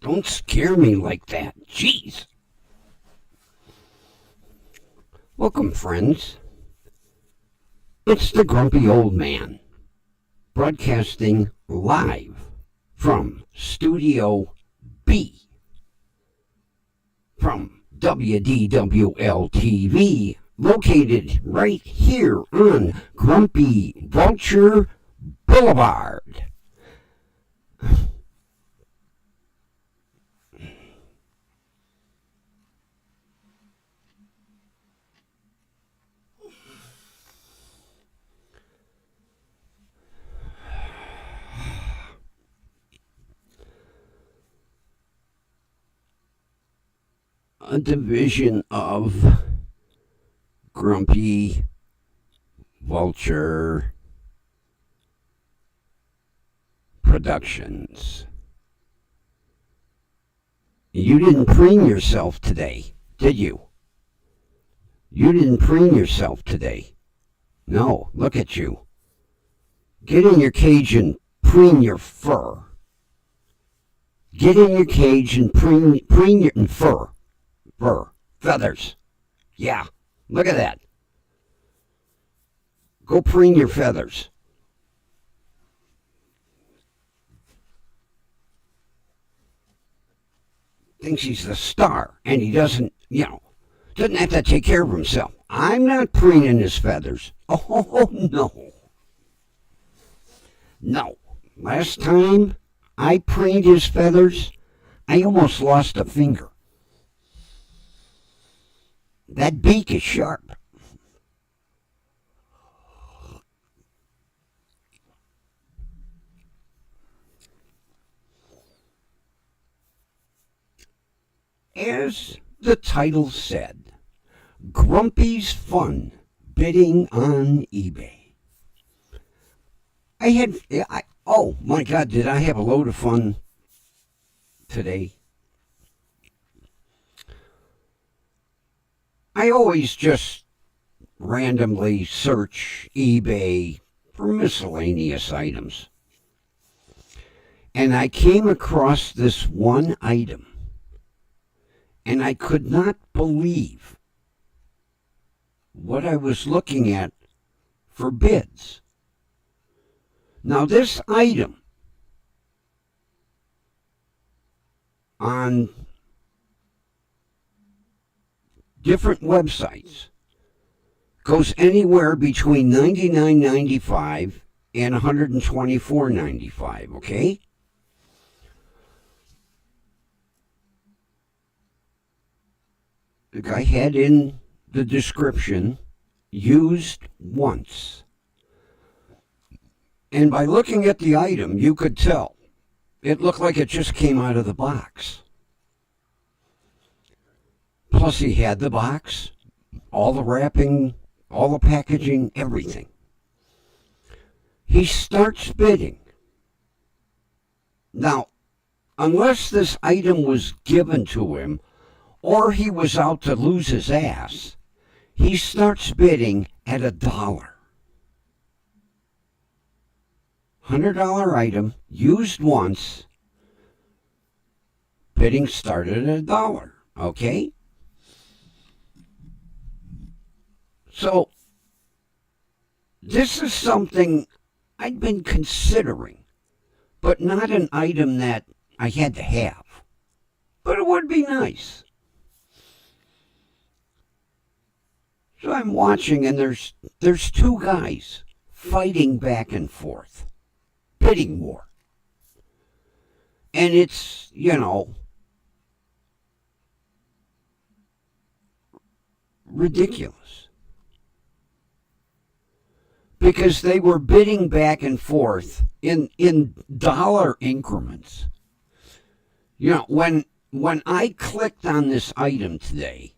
Don't scare me like that. Jeez. Welcome, friends. It's the Grumpy Old Man, broadcasting live from Studio B from WDWL TV, located right here on Grumpy Vulture Boulevard. A division of Grumpy Vulture Productions. You didn't preen yourself today, did you? You didn't preen yourself today. No, look at you. Get in your cage and preen your fur. Get in your cage and preen your fur. Feathers. Yeah, look at that. Go preen your feathers. Thinks he's the star, and he doesn't have to take care of himself. I'm not preening his feathers. Oh, no. No. Last time I preened his feathers, I almost lost a finger. That beak is sharp. As the title said, Grumpy's Fun Bidding on eBay. Oh my God, did I have a load of fun today? I always just randomly search eBay for miscellaneous items. And I came across this one item. And I could not believe what I was looking at for bids. Now this item on different websites goes anywhere between $99.95 and $124.95, okay? The guy had in the description, used once. And by looking at the item, you could tell. It looked like it just came out of the box. Plus he had the box, all the wrapping, all the packaging, everything. He starts bidding. Now, unless this item was given to him, or he was out to lose his ass, he starts bidding at $1. $100 item, used once, bidding started at $1, okay? So, this is something I'd been considering, but not an item that I had to have. But it would be nice. So I'm watching, and there's two guys fighting back and forth. Bidding war. And it's, ridiculous. Because they were bidding back and forth in dollar increments. When I clicked on this item today,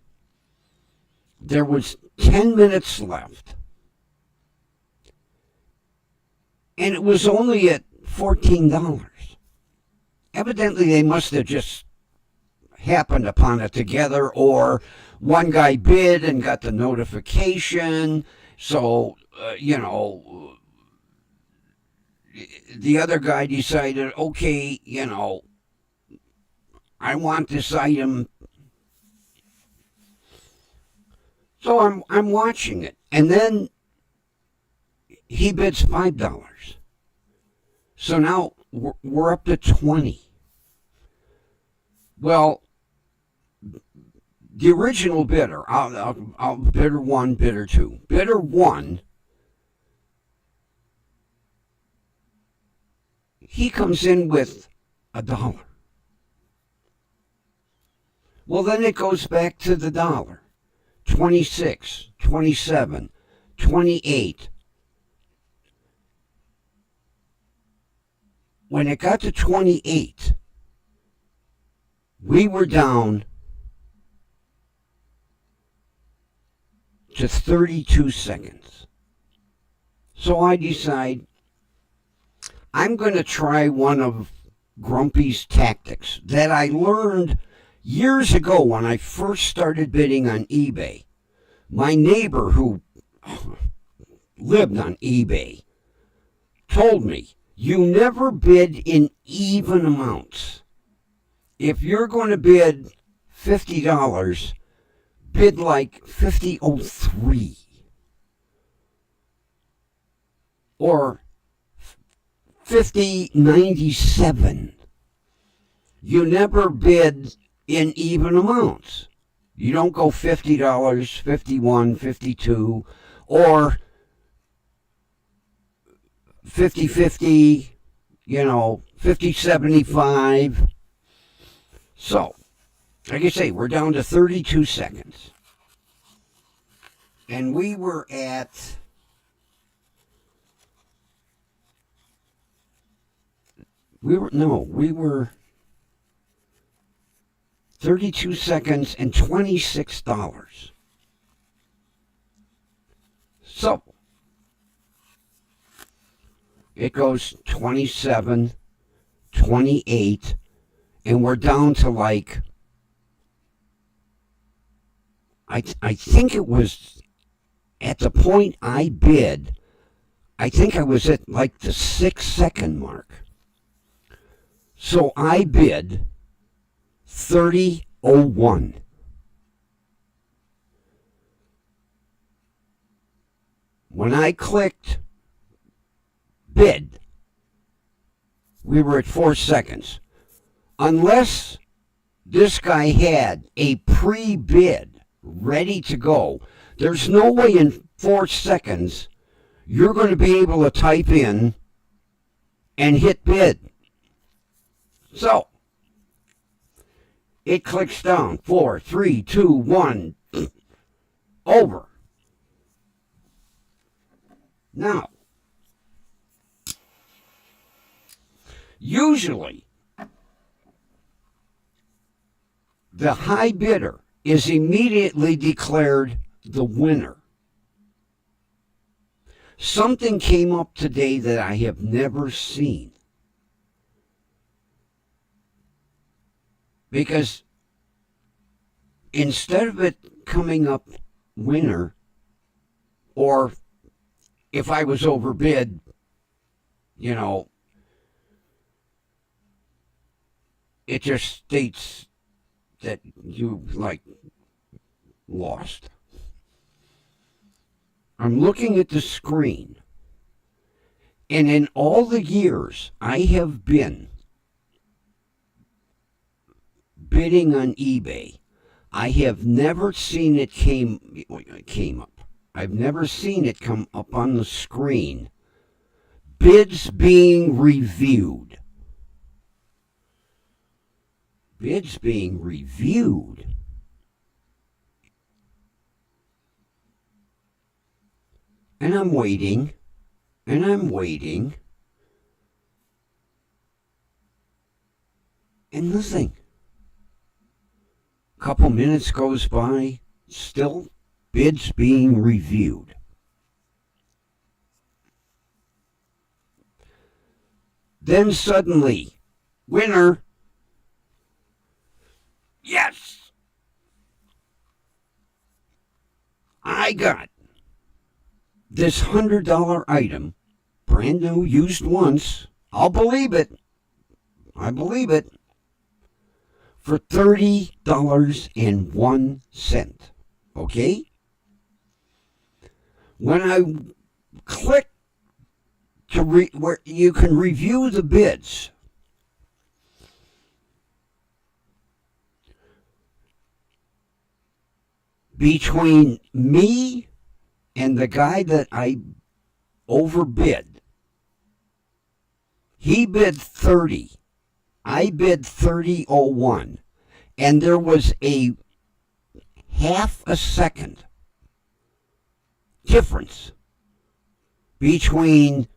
there was 10 minutes left. And it was only at $14. Evidently, they must have just happened upon it together, or one guy bid and got the notification. So, the other guy decided, okay, I want this item. So I'm watching it. And then he bids $5. So now we're up to 20. Well, the original bidder, I'll bidder one, bidder two. Bidder one, he comes in with $1. Well, then it goes back to the dollar. 26, 27, 28. When it got to 28, we were down to 32 seconds. So I decide I'm going to try one of Grumpy's tactics that I learned years ago when I first started bidding on eBay. My neighbor who lived on eBay told me, you never bid in even amounts. If you're going to bid $50, bid like 50.03 or 50.97. You never bid in even amounts. You don't go $50, 51, 52, or 50-50, 50-75. So, like I say, we're down to 32 seconds. And we were 32 seconds and $26. So, it goes 27, 28, and we're down to like, I think it was at the point I bid, I think I was at like the 6-second mark. So I bid 30.01. When I clicked bid, we were at 4 seconds. Unless this guy had a pre-bid ready to go, there's no way in 4 seconds you're going to be able to type in and hit bid. So, it clicks down. 4, 3, 2, 1, over. Now, usually, the high bidder is immediately declared the winner. Something came up today that I have never seen. Because instead of it coming up winner, or if I was overbid, it just states that you, lost. I'm looking at the screen, and in all the years I have been bidding on eBay, I have never seen it came up. I've never seen it come up on the screen. Bids being reviewed. Bids being reviewed. And I'm waiting, and I'm waiting, and nothing. Couple minutes goes by, still bids being reviewed. Then suddenly, winner. Yes! I got this $100 item, brand new, used once. I'll believe it. I believe it. for $30.01. Okay? When I click to where you can review the bids, between me and the guy that I overbid, he bid 30. I bid 30.01. And there was a half a second difference between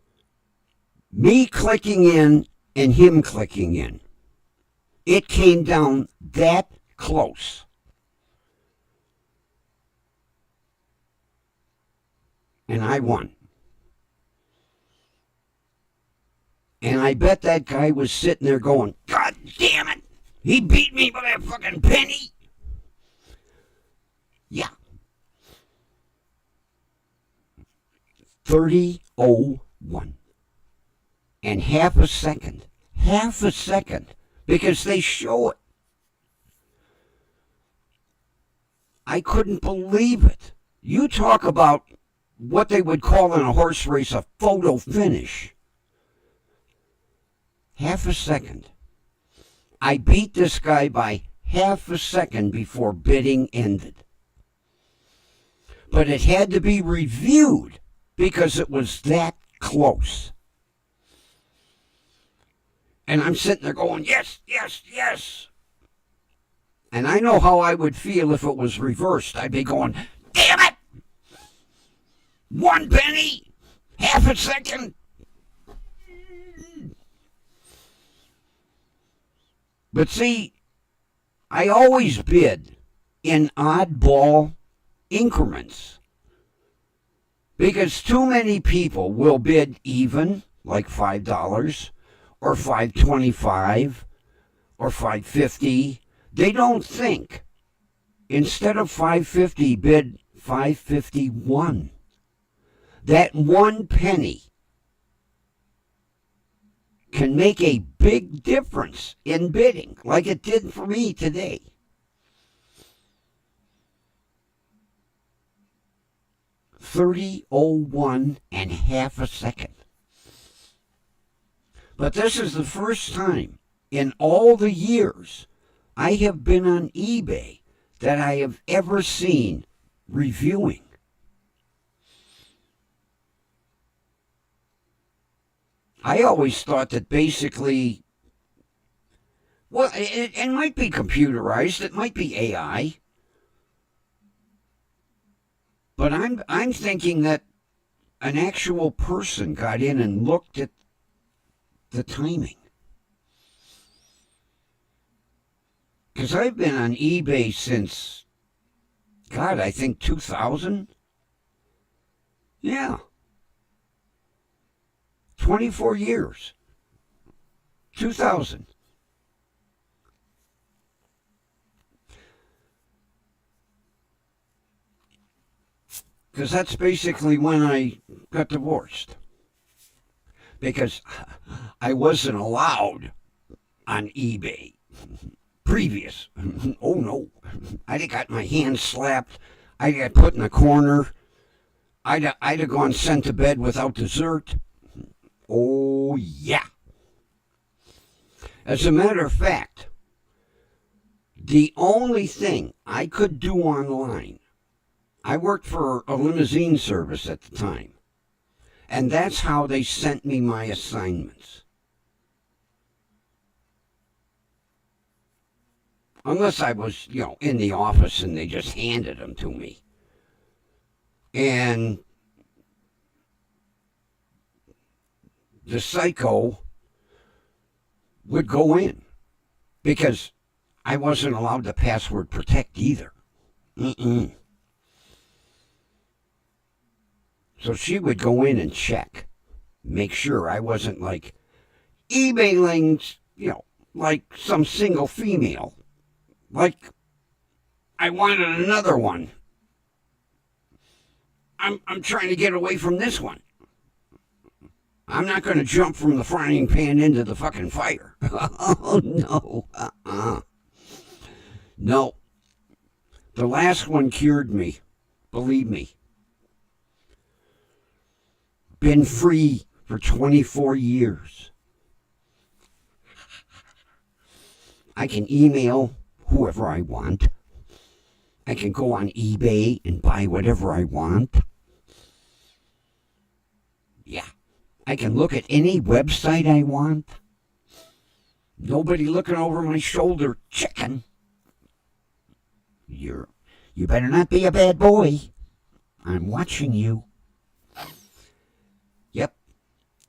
me clicking in and him clicking in. It came down that close. And I won. And I bet that guy was sitting there going, God damn it, he beat me by a fucking penny. Yeah. 30.01. And half a second. Half a second. Because they show it. I couldn't believe it. You talk about what they would call in a horse race a photo finish. Half a second. I beat this guy by half a second before bidding ended. But it had to be reviewed because it was that close. And I'm sitting there going, yes, yes, yes. And I know how I would feel if it was reversed. I'd be going, damn it! 1 penny, half a second. But see, I always bid in oddball increments because too many people will bid even, like $5 or $5.25 or $5.50. They don't think. Instead of $5.50, bid $5.51. That 1 penny can make a big difference in bidding, like it did for me today. $30.01 and half a second. But this is the first time in all the years I have been on eBay that I have ever seen reviewing. I always thought that basically, well, it might be computerized, it might be AI, but I'm thinking that an actual person got in and looked at the timing. Because I've been on eBay since, God, I think 2000? Yeah. 24 years. 2000. Because that's basically when I got divorced. Because I wasn't allowed on eBay. Previous. Oh no. I'd have got my hands slapped. I'd got put in a corner. I'd have gone sent to bed without dessert. Oh, yeah. As a matter of fact, the only thing I could do online, I worked for a limousine service at the time, and that's how they sent me my assignments. Unless I was, in the office and they just handed them to me. And the psycho would go in because I wasn't allowed to password protect either. So she would go in and check, make sure I wasn't like emailing, like some single female. Like I wanted another one. I'm trying to get away from this one. I'm not going to jump from the frying pan into the fucking fire. Oh, no. No, the last one cured me. Believe me. Been free for 24 years. I can email whoever I want. I can go on eBay and buy whatever I want. Yeah. I can look at any website I want. Nobody looking over my shoulder, chicken. You better not be a bad boy. I'm watching you. Yep.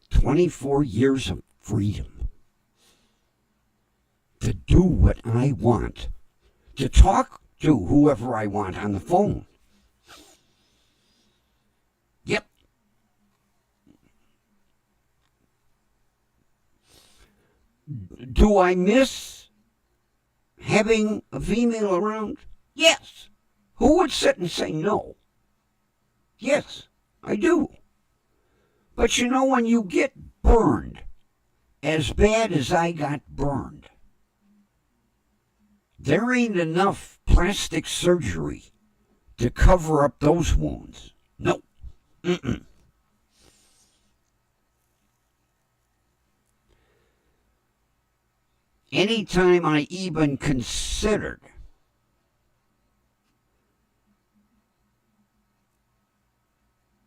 24 years of freedom. To do what I want. To talk to whoever I want on the phone. Yep. Do I miss having a female around? Yes. Who would sit and say no? Yes, I do. But you know, when you get burned, as bad as I got burned, there ain't enough plastic surgery to cover up those wounds. No. Mm-mm. Anytime I even considered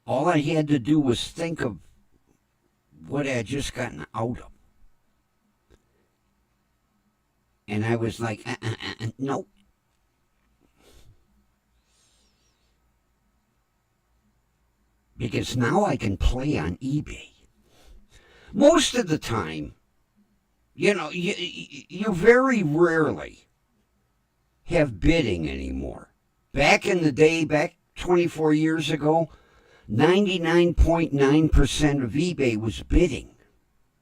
all I had to do was think of what I had just gotten out of. And I was like, nope. Because now I can play on eBay. Most of the time, you know, you very rarely have bidding anymore. Back in the day, back 24 years ago, 99.9% of eBay was bidding.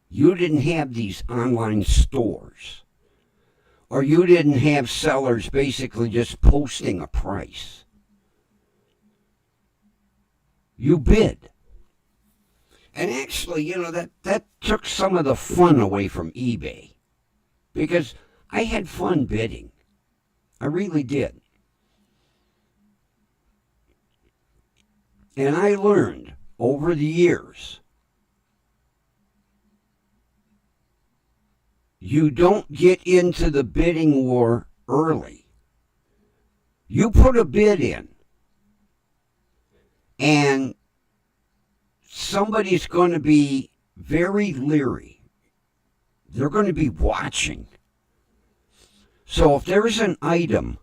You didn't have these online stores. Or you didn't have sellers basically just posting a price. You bid. And actually, you know, that took some of the fun away from eBay. Because I had fun bidding. I really did. And I learned over the years, you don't get into the bidding war early. You put a bid in, and somebody's going to be very leery. They're going to be watching. So if there's an item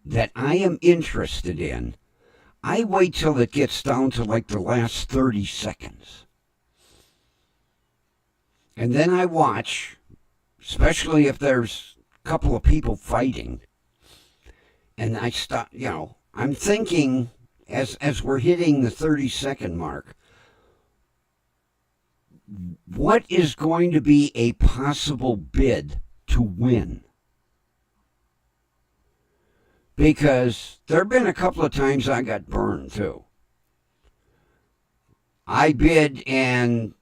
that I am interested in, I wait till it gets down to like the last 30 seconds. And then I watch, especially if there's a couple of people fighting. And I stop, you know, I'm thinking as we're hitting the 30-second mark, what is going to be a possible bid to win? Because there have been a couple of times I got burned, too. I bid, and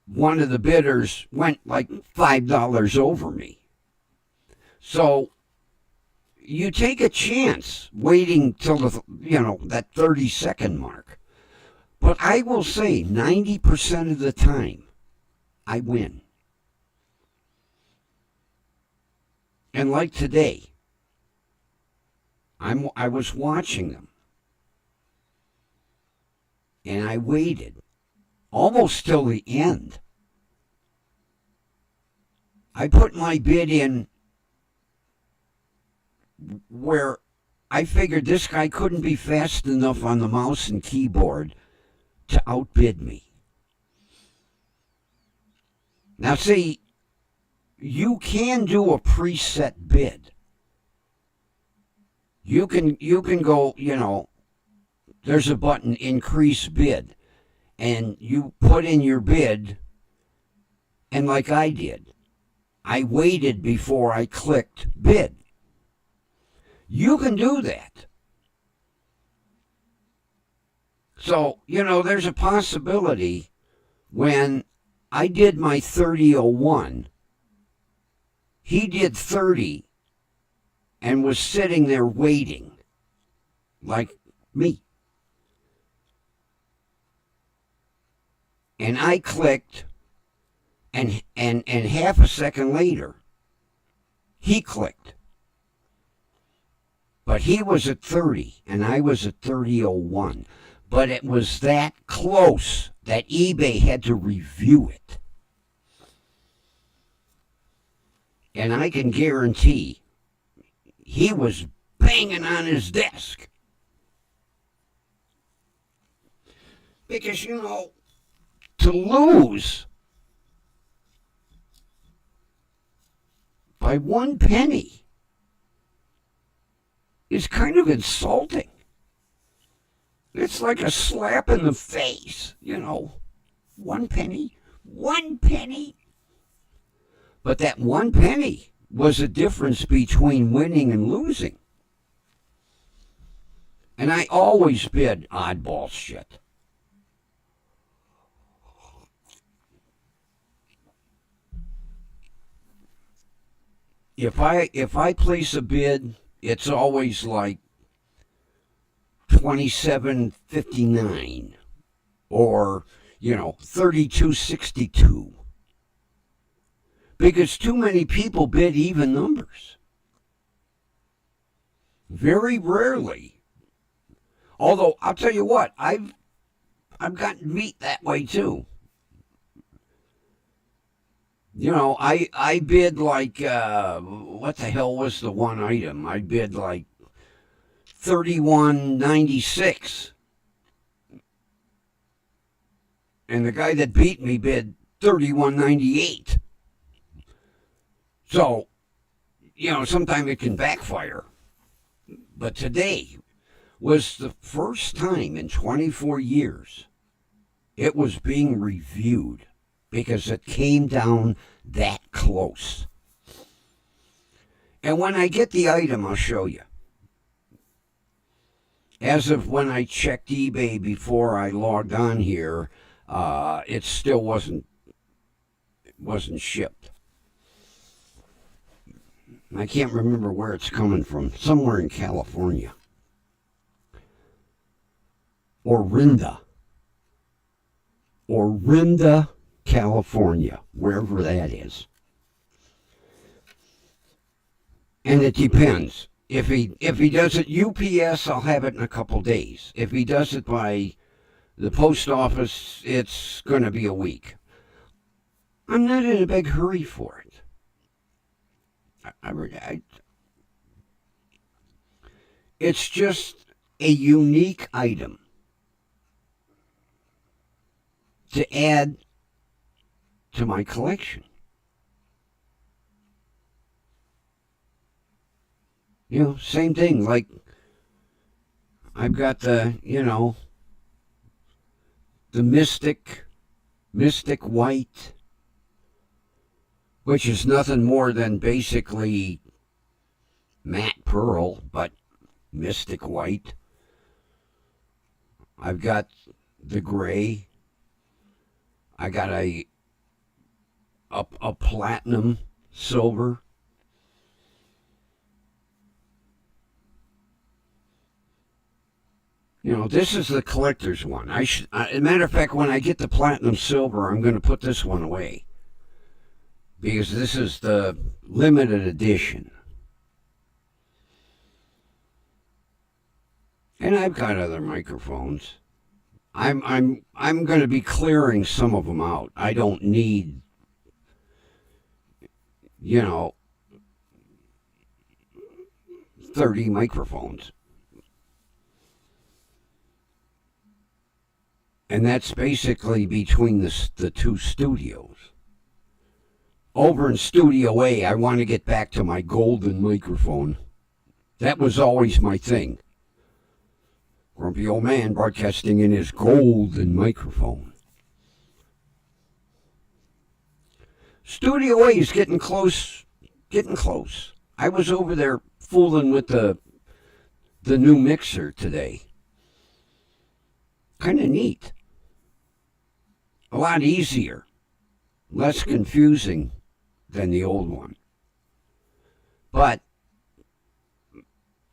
one of the bidders went like $5 over me. So you take a chance waiting till that 30-second mark. But I will say 90% of the time, I win. And like today, I was watching them. And I waited almost till the end. I put my bid in where I figured this guy couldn't be fast enough on the mouse and keyboard to outbid me. Now see, you can do a preset bid. You can go, there's a button, increase bid, and you put in your bid, and like I did, I waited before I clicked bid. You can do that. So, there's a possibility when I did my 30:01, he did 30, and was sitting there waiting, like me. And I clicked, and half a second later, he clicked. But he was at 30, and I was at 30.01. But it was that close that eBay had to review it. And I can guarantee he was banging on his desk. Because, you know, to lose by 1 penny is kind of insulting. It's like a slap in the face, you know. 1 penny, 1 penny. But that 1 penny was the difference between winning and losing. And I always bid oddball shit. If I place a bid, it's always like 27.59 or, you know, 32.62. Because too many people bid even numbers. Very rarely. Although I'll tell you what, I've gotten beat that way too. You know, I bid like what the hell was the one item? I bid like 31.96. And the guy that beat me bid 31.98. So, you know, sometimes it can backfire. But today was the first time in 24 years it was being reviewed because it came down that close. And when I get the item, I'll show you. As of when I checked eBay before I logged on here, it still wasn't shipped. I can't remember where it's coming from. Somewhere in California. Orinda, California, wherever that is. And it depends. If he does it UPS, I'll have it in a couple days. If he does it by the post office, it's going to be a week. I'm not in a big hurry for it. It's just a unique item to add to my collection. You know, same thing, like I've got the, you know, the Mystic White, which is nothing more than basically matte pearl, but Mystic White. I've got the gray. I got a platinum silver. You know, this is the collector's one. As a matter of fact, when I get the platinum silver, I'm going to put this one away. Because this is the limited edition. And I've got other microphones. I'm going to be clearing some of them out. I don't need, you know, 30 microphones. And that's basically between the two studios. Over in Studio A, I want to get back to my golden microphone. That was always my thing. Grumpy old man broadcasting in his golden microphone. Studio A is getting close. I was over there fooling with the new mixer today. Kind of neat. A lot easier. Less confusing than the old one. But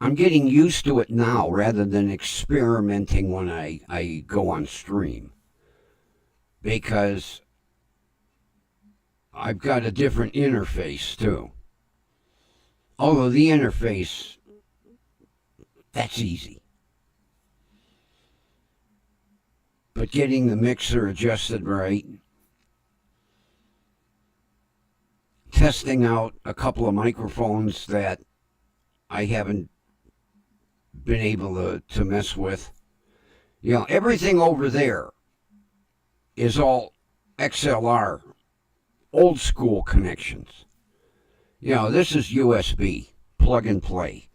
I'm getting used to it now rather than experimenting when I go on stream, because I've got a different interface too. Although the interface, that's easy. But getting the mixer adjusted right, testing out a couple of microphones that I haven't been able to mess with. You know, everything over there is all XLR, old school connections. You know, this is USB, plug and play.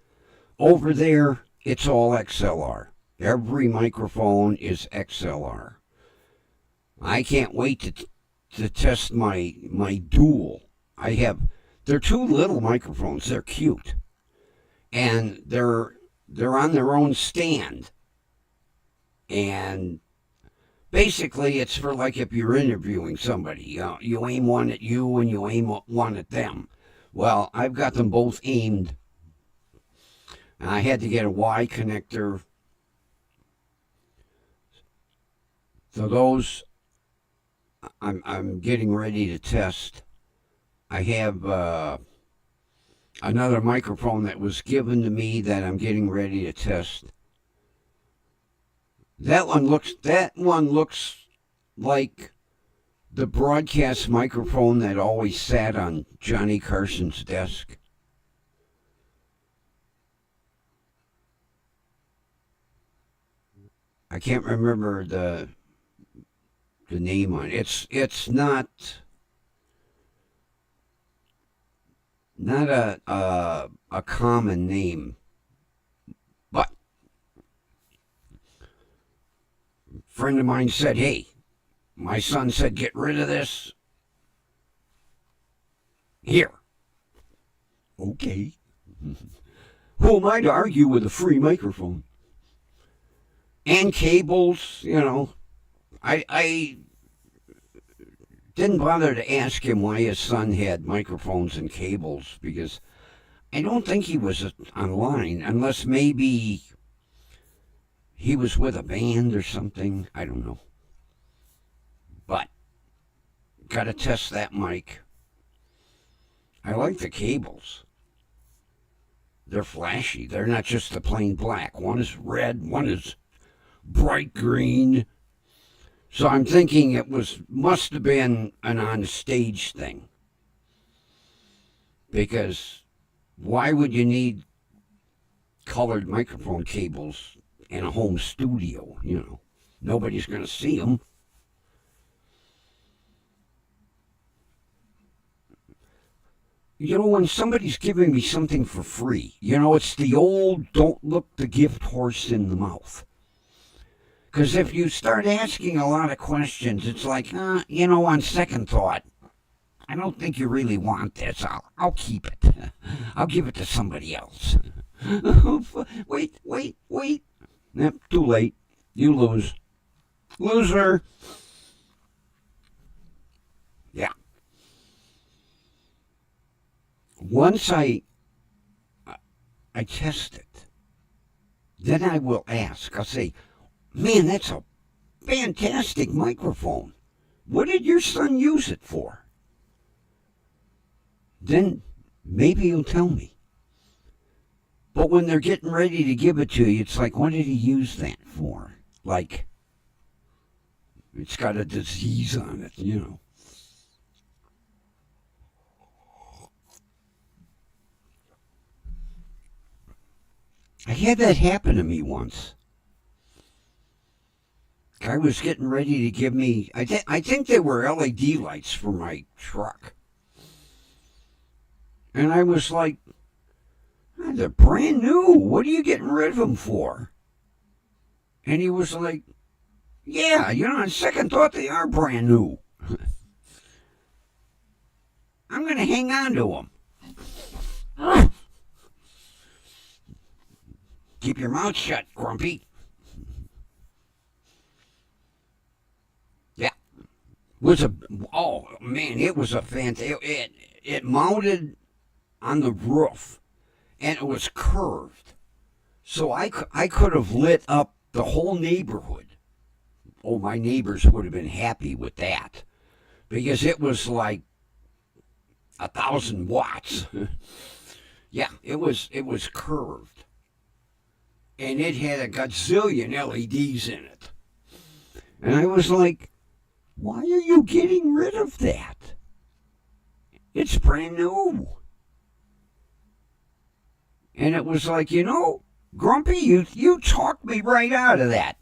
Over there, it's all XLR. Every microphone is XLR. I can't wait to test my dual. They're two little microphones. They're cute. And they're on their own stand. And basically, it's for like if you're interviewing somebody. You aim one at you and you aim one at them. Well, I've got them both aimed. And I had to get a Y connector. So those I'm getting ready to test. I have another microphone that was given to me that I'm getting ready to test. That one looks like the broadcast microphone that always sat on Johnny Carson's desk. I can't remember the name on it. It's not a common name, but a friend of mine said, "Hey, my son said get rid of this. Here." Okay. Who am I to argue with a free microphone? And cables, you know. I didn't bother to ask him why his son had microphones and cables, because I don't think he was online, unless maybe he was with a band or something. I don't know. But got to test that mic. I like the cables. They're flashy. They're not just the plain black. One is red, one is bright green. So I'm thinking it must have been an on-stage thing. Because why would you need colored microphone cables in a home studio? You know, nobody's going to see them. You know, when somebody's giving me something for free, you know, it's the old don't look the gift horse in the mouth. Because if you start asking a lot of questions, it's like, you know, on second thought, I don't think you really want this. I'll keep it. I'll give it to somebody else. Wait. Yep, too late. You lose. Loser. Yeah. Once I test it, then I will ask. I'll say, man, that's a fantastic microphone. What did your son use it for? Then maybe he'll tell me. But when they're getting ready to give it to you, it's like, what did he use that for? Like, it's got a disease on it, you know. I had that happen to me once. I was getting ready to give me, I think they were LED lights for my truck. And I was like, they're brand new. What are you getting rid of them for? And he was like, yeah, you know, on second thought, they are brand new. I'm going to hang on to them. Keep your mouth shut, Grumpy. It was a fantastic. It mounted on the roof, and it was curved. So I could have lit up the whole neighborhood. Oh, my neighbors would have been happy with that because it was like 1,000 watts. Yeah, it was curved, and it had a gazillion LEDs in it. And I was like, why are you getting rid of that? It's brand new. And it was like, Grumpy, you talked me right out of that.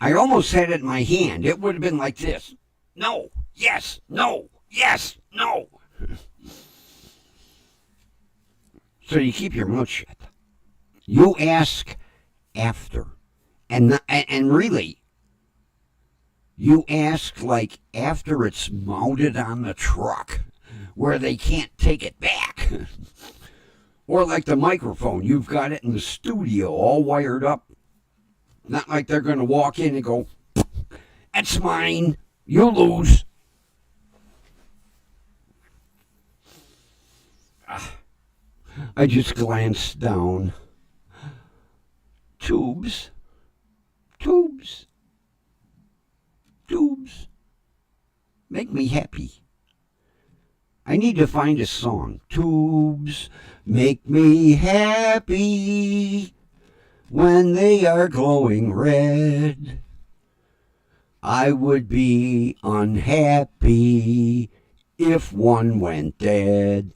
I almost had it in my hand. It would have been like this. No, yes, no, yes, no. So you keep your mouth shut. You ask after. And really, you ask like after it's mounted on the truck where they can't take it back. Or like the microphone, you've got it in the studio all wired up. Not like they're going to walk in and go, that's mine, you lose. I just glanced down. Tubes. Tubes. Tubes. Make me happy. I need to find a song. Tubes make me happy when they are glowing red. I would be unhappy if one went dead.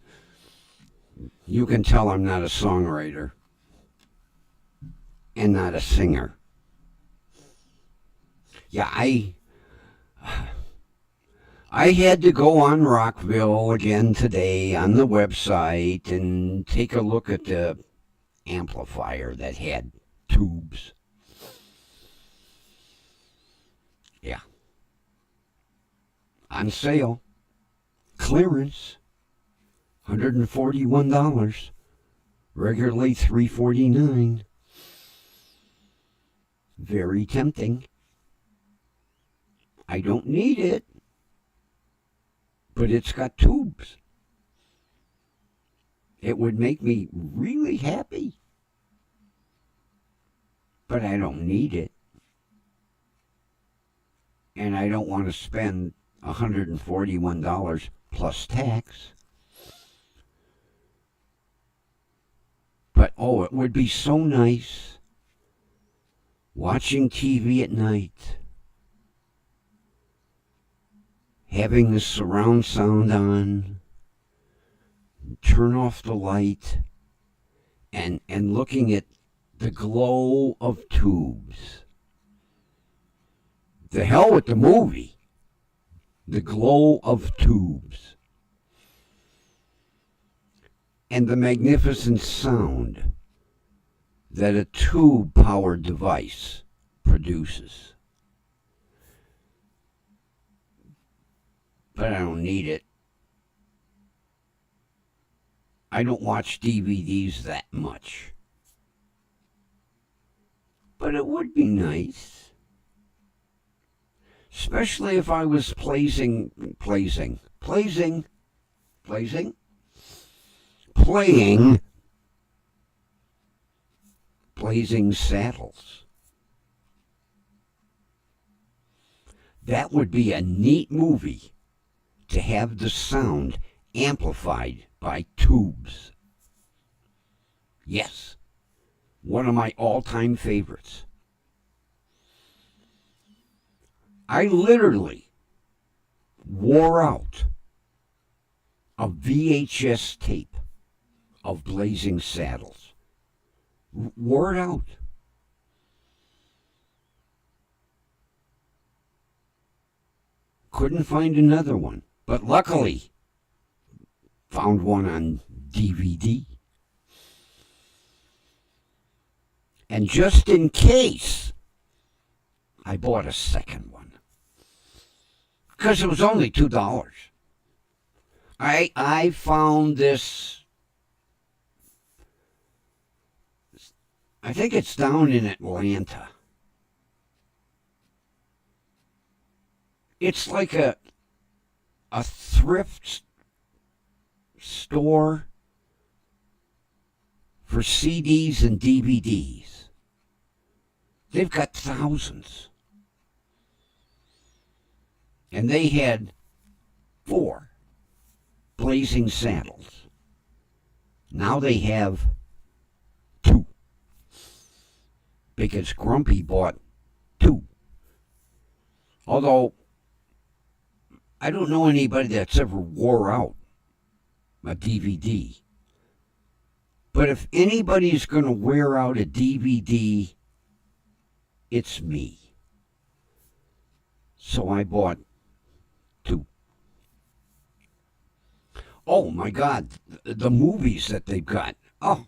You can tell I'm not a songwriter and not a singer. Yeah, I had to go on Rockville again today on the website and take a look at the amplifier that had tubes. Yeah. On sale. Clearance. $141. Regularly $349. Very tempting. I don't need it. But it's got tubes. It would make me really happy. But I don't need it. And I don't want to spend $141 plus tax. But it would be so nice watching TV at night, having the surround sound on, turn off the light, and looking at the glow of tubes. The hell with the movie. The glow of tubes. And the magnificent sound that a tube-powered device produces. But I don't need it. I don't watch DVDs that much. But it would be nice. Especially if I was playing Blazing Saddles. That would be a neat movie to have the sound amplified by tubes. Yes, one of my all-time favorites. I literally wore out a VHS tape of Blazing Saddles. Wore it out. Couldn't find another one, but luckily found one on DVD. And just in case, I bought a second one. Because it was only $2. I found this, I think it's down in Atlanta. It's like a thrift store for CDs and DVDs. They've got thousands. And they had 4 Blazing Saddles. Now they have 2. Because Grumpy bought 2. Although, I don't know anybody that's ever wore out a DVD. But if anybody's going to wear out a DVD, it's me. So I bought 2. Oh my God, the movies that they've got. Oh.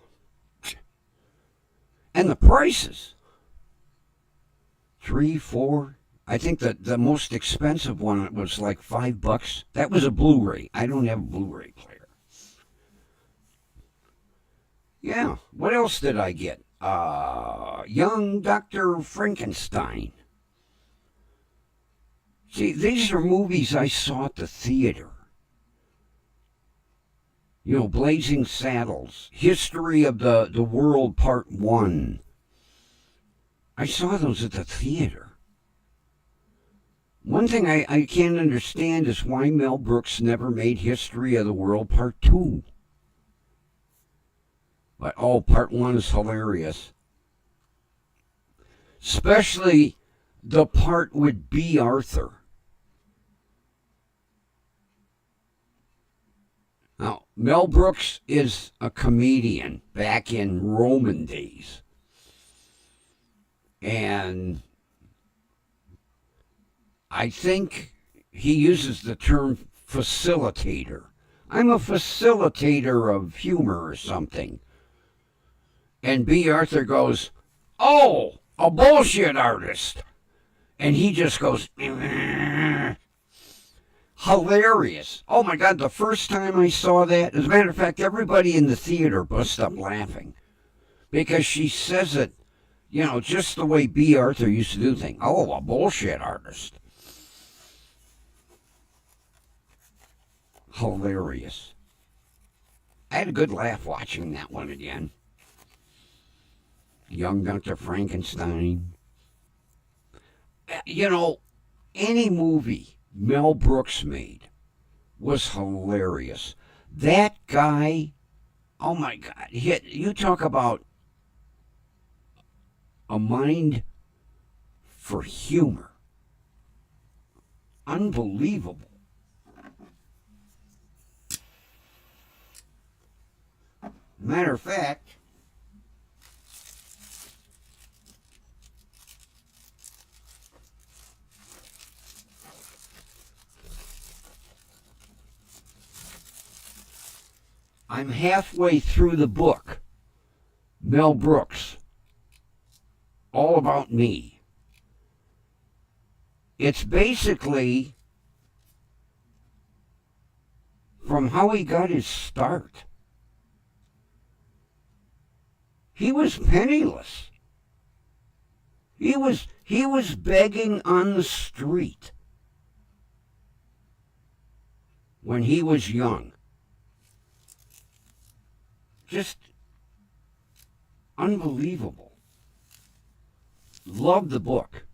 And the prices. 3, 4. I think that the most expensive one was like $5. That was a Blu-ray. I don't have a Blu-ray player. Yeah. What else did I get? Young Dr. Frankenstein. See, these are movies I saw at the theater. You know, Blazing Saddles, History of the World Part 1. I saw those at the theater. One thing I can't understand is why Mel Brooks never made History of the World Part 2. But, oh, Part 1 is hilarious. Especially the part with B. Arthur. Now, Mel Brooks is a comedian back in Roman days. And I think he uses the term facilitator. I'm a facilitator of humor or something. And B. Arthur goes, oh, a bullshit artist. And he just goes, hilarious. Oh my God, the first time I saw that, as a matter of fact, everybody in the theater busted up laughing. Because she says it, you know, just the way B. Arthur used to do things. Oh, a bullshit artist. Hilarious. I had a good laugh watching that one again. Young Dr. Frankenstein. You know, any movie Mel Brooks made was hilarious. That guy, oh my God, you talk about a mind for humor. Unbelievable. Matter of fact, I'm halfway through the book, Mel Brooks, All About Me. It's basically from how he got his start. He was penniless. He was begging on the street when he was young. Just unbelievable. Love the book.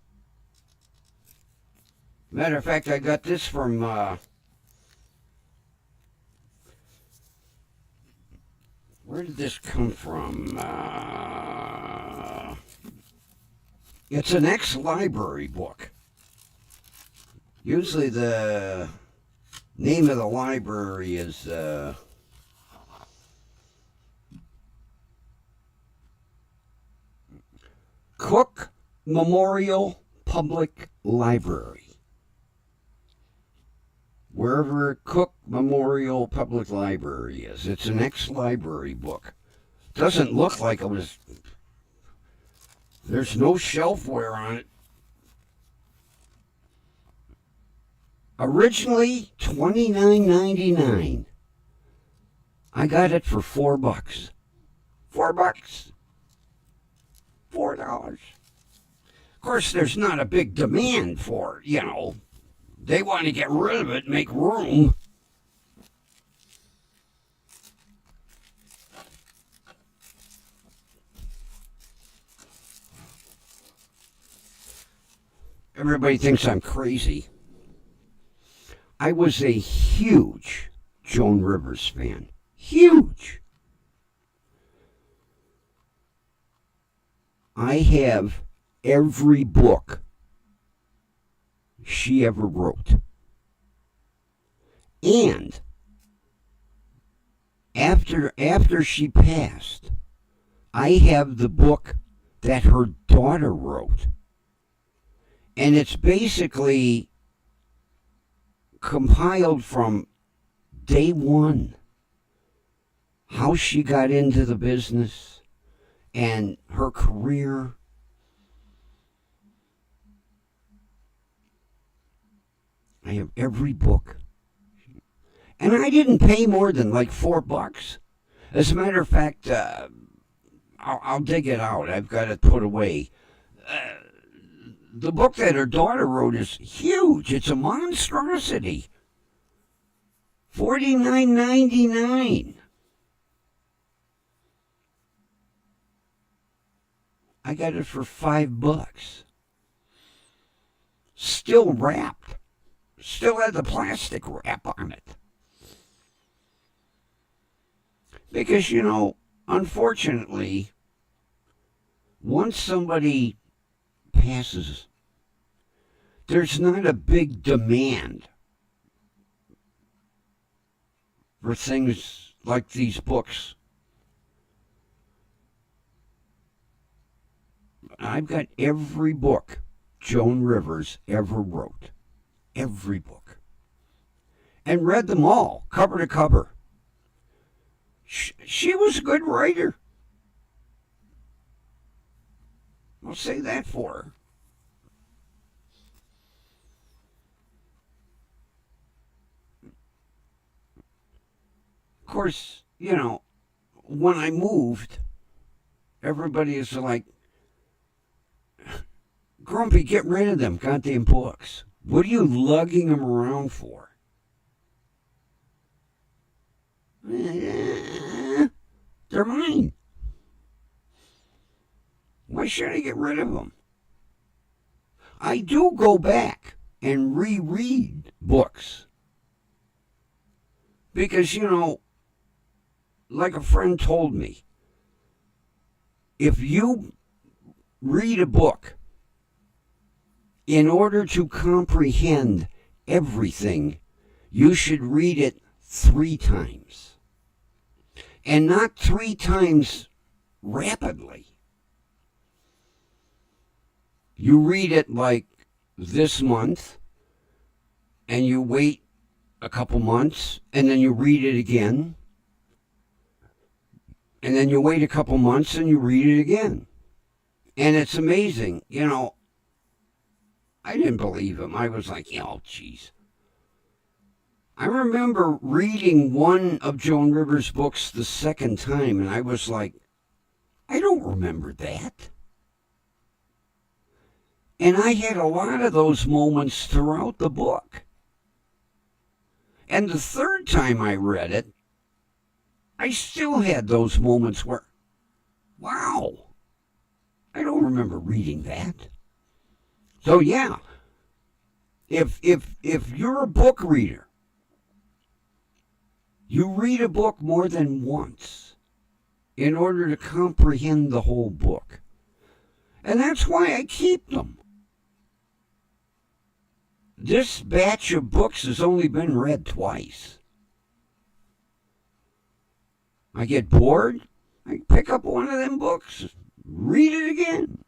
Matter of fact, I got this from where did this come from? It's an ex-library book. Usually the name of the library is Cook Memorial Public Library. Wherever Cook Memorial Public Library is. It's an ex-library book. Doesn't look like it was... There's no shelfware on it. Originally, $29.99. I got it for $4. $4. $4. Of course, there's not a big demand for it, you know. They want to get rid of it, make room. everybody thinks I'm crazy. I was a huge Joan Rivers fan. Huge. I have every book she ever wrote. And after she passed, I have the book that her daughter wrote. And it's basically compiled from day one, how she got into the business and her career. I have every book. And I didn't pay more than like $4. As a matter of fact, I'll dig it out. I've got it put away. The book that her daughter wrote is huge. It's a monstrosity. $49.99. I got it for $5. Still wrapped. Still had the plastic wrap on it. Because, you know, unfortunately, once somebody passes, there's not a big demand for things like these books. I've got every book Joan Rivers ever wrote. Every book. And read them all, cover to cover. She was a good writer. I'll say that for her. Of course, you know, when I moved, everybody is like, Grumpy, get rid of them goddamn books. What are you lugging them around for? They're mine. Why should I get rid of them? I do go back and reread books. Because, you know, like a friend told me, if you read a book in order to comprehend everything, you should read it 3 times. And not 3 times rapidly. You read it like this month, and you wait a couple months, and then you read it again. And then you wait a couple months, and you read it again. And it's amazing, you know. I didn't believe him. I was like, oh, geez. I remember reading one of Joan Rivers' books the second time, and I was like, I don't remember that. And I had a lot of those moments throughout the book. And the third time I read it, I still had those moments where, wow, I don't remember reading that. So yeah, if you're a book reader, you read a book more than once in order to comprehend the whole book. And that's why I keep them. This batch of books has only been read twice. I get bored, I pick up one of them books, read it again.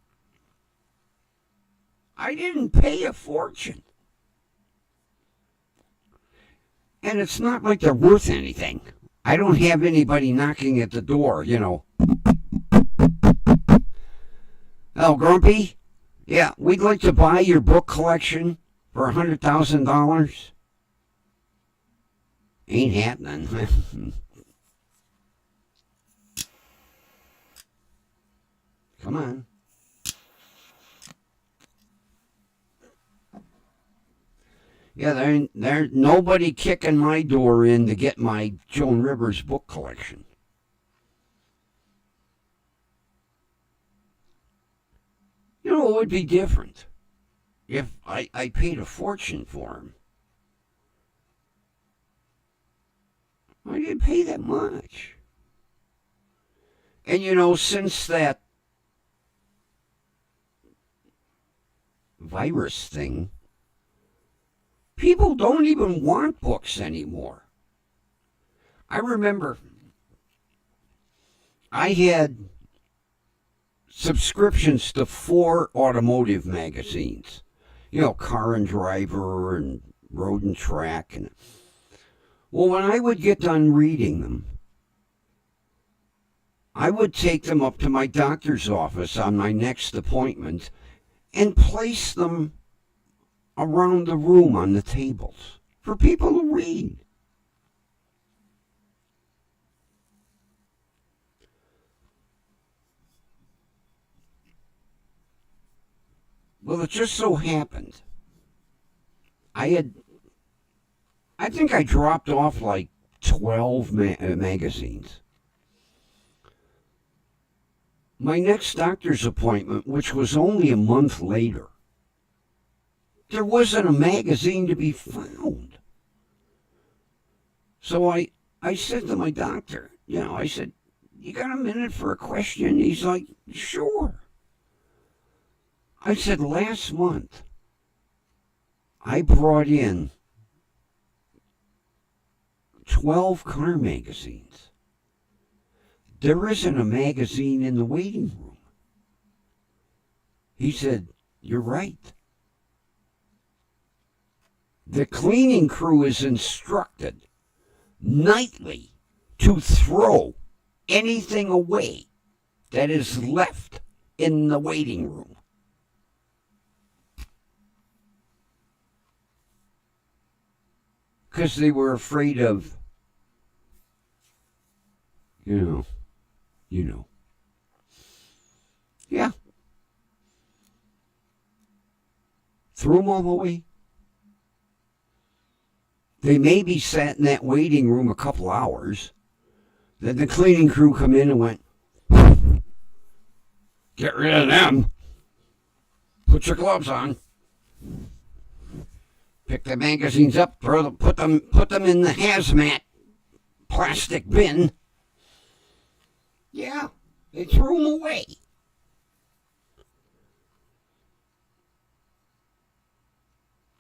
I didn't pay a fortune. And it's not like they're worth anything. I don't have anybody knocking at the door, you know. Oh, Grumpy? Yeah, we'd like to buy your book collection for $100,000. Ain't happening. Come on. Yeah, there's nobody kicking my door in to get my Joan Rivers book collection. You know, it would be different. if I paid a fortune for them. I didn't pay that much. And since that virus thing, people don't even want books anymore. I remember I had subscriptions to 4 automotive magazines. Car and Driver and Road and Track. Well, when I would get done reading them, I would take them up to my doctor's office on my next appointment and place them around the room on the tables for people to read. Well, it just so happened I think I dropped off like 12 magazines. My next doctor's appointment, which was only a month later, there wasn't a magazine to be found. So I said to my doctor, I said, "You got a minute for a question?" He's like, "Sure." I said, "Last month, I brought in 12 car magazines. There isn't a magazine in the waiting room." He said, "You're right. The cleaning crew is instructed nightly to throw anything away that is left in the waiting room." Because they were afraid of, you know. Yeah. Threw them all away. They maybe sat in that waiting room a couple hours. Then the cleaning crew come in and went, "Get rid of them. Put your gloves on. Pick the magazines up, put them in the hazmat plastic bin." Yeah, they threw them away.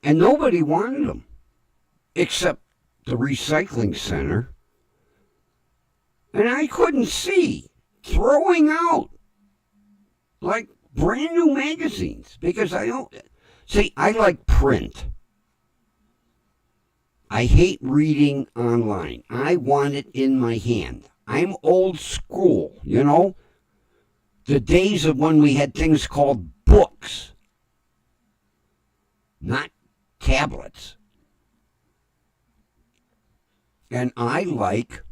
And nobody wanted them except the recycling center. And I couldn't see throwing out like brand new magazines because I don't see. I like print. I hate reading online. I want it in my hand. I'm old school, The days of when we had things called books, not tablets. And I like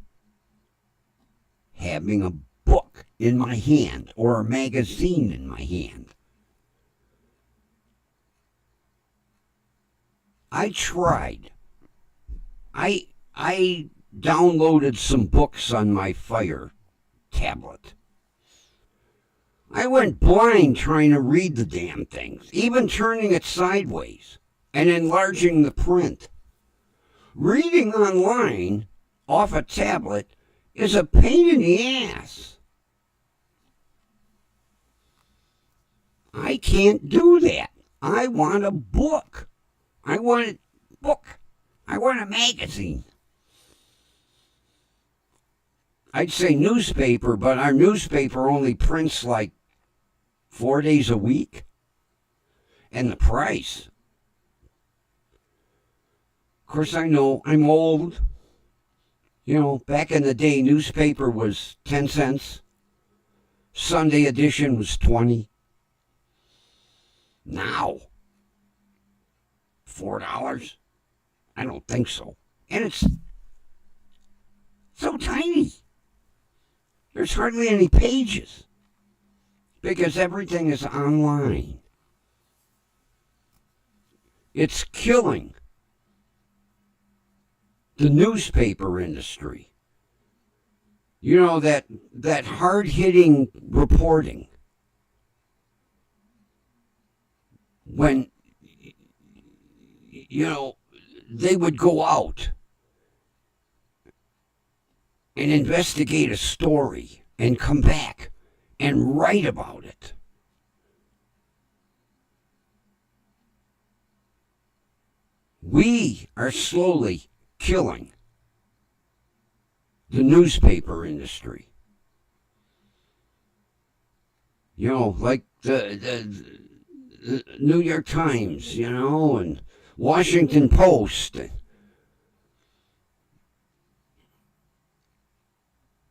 having a book in my hand or a magazine in my hand. I tried. I downloaded some books on my Fire tablet. I went blind trying to read the damn things, even turning it sideways and enlarging the print. Reading online off a tablet is a pain in the ass. I can't do that. I want a book. I want a book. I want a magazine. I'd say newspaper, but our newspaper only prints like 4 days a week. And the price. Of course, I know I'm old. Back in the day, newspaper was 10 cents. Sunday edition was 20. Now, $4? I don't think so. And it's so tiny. There's hardly any pages because everything is online. It's killing the newspaper industry. That hard-hitting reporting. When they would go out and investigate a story and come back and write about it. We are slowly killing the newspaper industry. Like the New York Times, and Washington Post.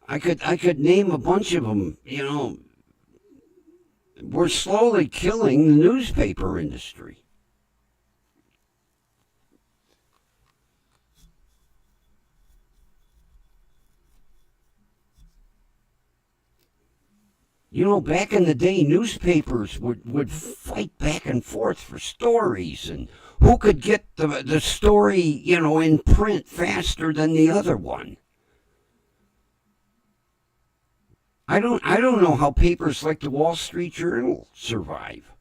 I could name a bunch of them. We're slowly killing the newspaper industry. Back in the day, newspapers would fight back and forth for stories, and who could get the story, in print faster than the other one. I don't know how papers like the Wall Street Journal survive.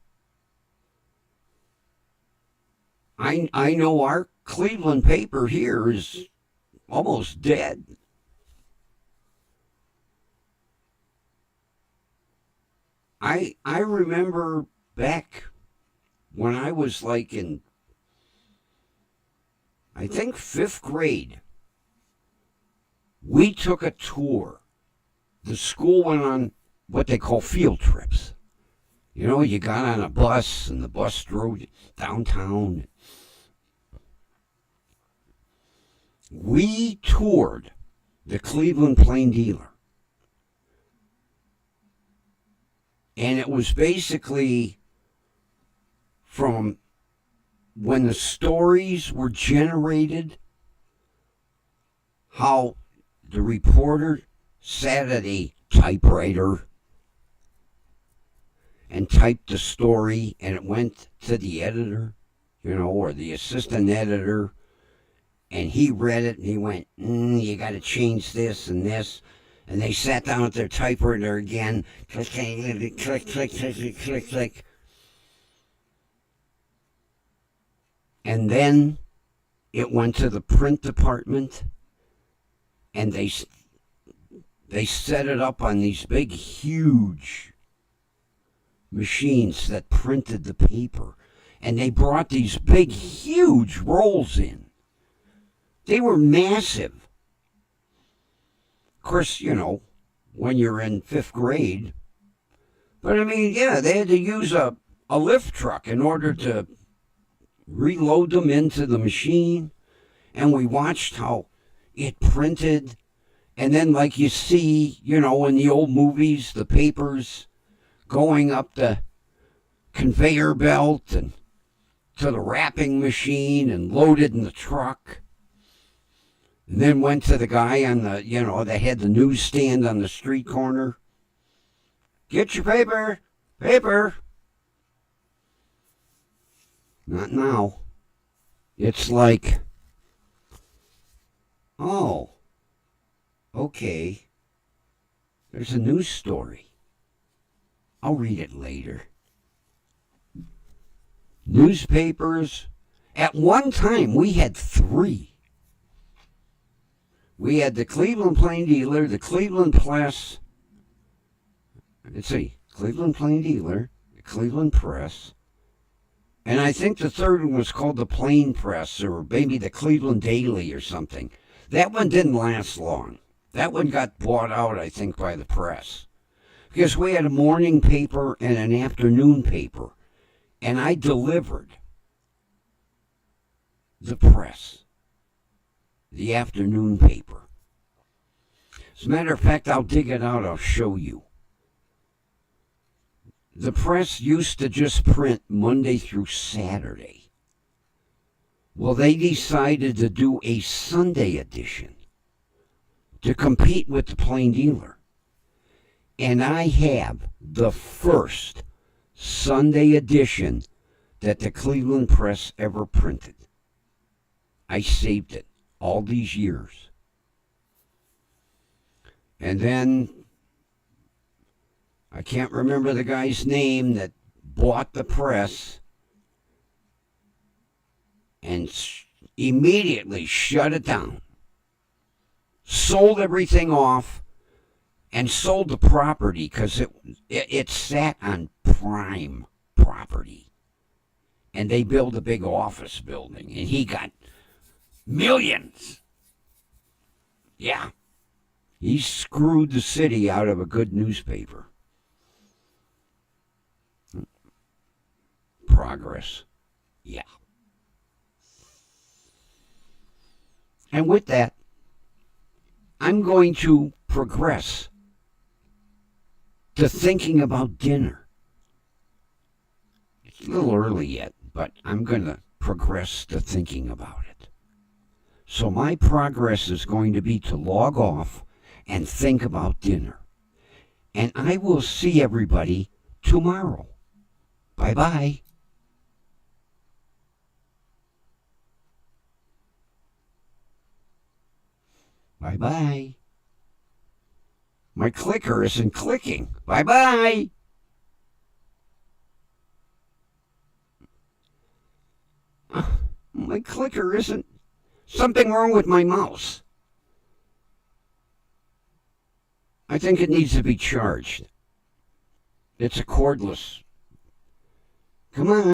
I know our Cleveland paper here is almost dead. I remember back when I was like in, I think, 5th grade, we took a tour. The school went on what they call field trips. You got on a bus and the bus drove you downtown. We toured the Cleveland Plain Dealer. And it was basically from when the stories were generated, how the reporter sat at a typewriter and typed the story, and it went to the editor, or the assistant editor, and he read it and he went, you got to change this and this. And they sat down at their typewriter again, click, click, click, click, click, click, click. And then it went to the print department, and they set it up on these big, huge machines that printed the paper. And they brought these big, huge rolls in. They were massive. Of course, when you're in 5th grade. But I mean, yeah, they had to use a lift truck in order to reload them into the machine. And we watched how it printed. And then, like you see, in the old movies, the papers going up the conveyor belt and to the wrapping machine and loaded in the truck. And then went to the guy on the, that had the newsstand on the street corner. Get your paper, paper. Not now. It's like, oh, okay, there's a news story. I'll read it later. Newspapers, at one time we had 3. We had the Cleveland Plain Dealer, the Cleveland Press, Cleveland Plain Dealer, the Cleveland Press, and I think the third one was called the Plain Press, or maybe the Cleveland Daily or something. That one didn't last long. That one got bought out, I think, by the press. Because we had a morning paper and an afternoon paper, and I delivered the press. The afternoon paper. As a matter of fact, I'll dig it out, I'll show you. The press used to just print Monday through Saturday. Well, they decided to do a Sunday edition to compete with the Plain Dealer. And I have the first Sunday edition that the Cleveland Press ever printed. I saved it all these years. And then, I can't remember the guy's name that bought the press. and immediately shut it down. Sold everything off and sold the property because it sat on prime property. And they built a big office building, and he got millions. Yeah. He screwed the city out of a good newspaper. Progress. Yeah. And with that, I'm going to progress to thinking about dinner. It's a little early yet, but I'm going to progress to thinking about it. So my progress is going to be to log off and think about dinner. And I will see everybody tomorrow. Bye-bye. Bye-bye. My clicker isn't clicking. Bye-bye. My clicker isn't. Something wrong with my mouse. I think it needs to be charged. It's a cordless. Come on.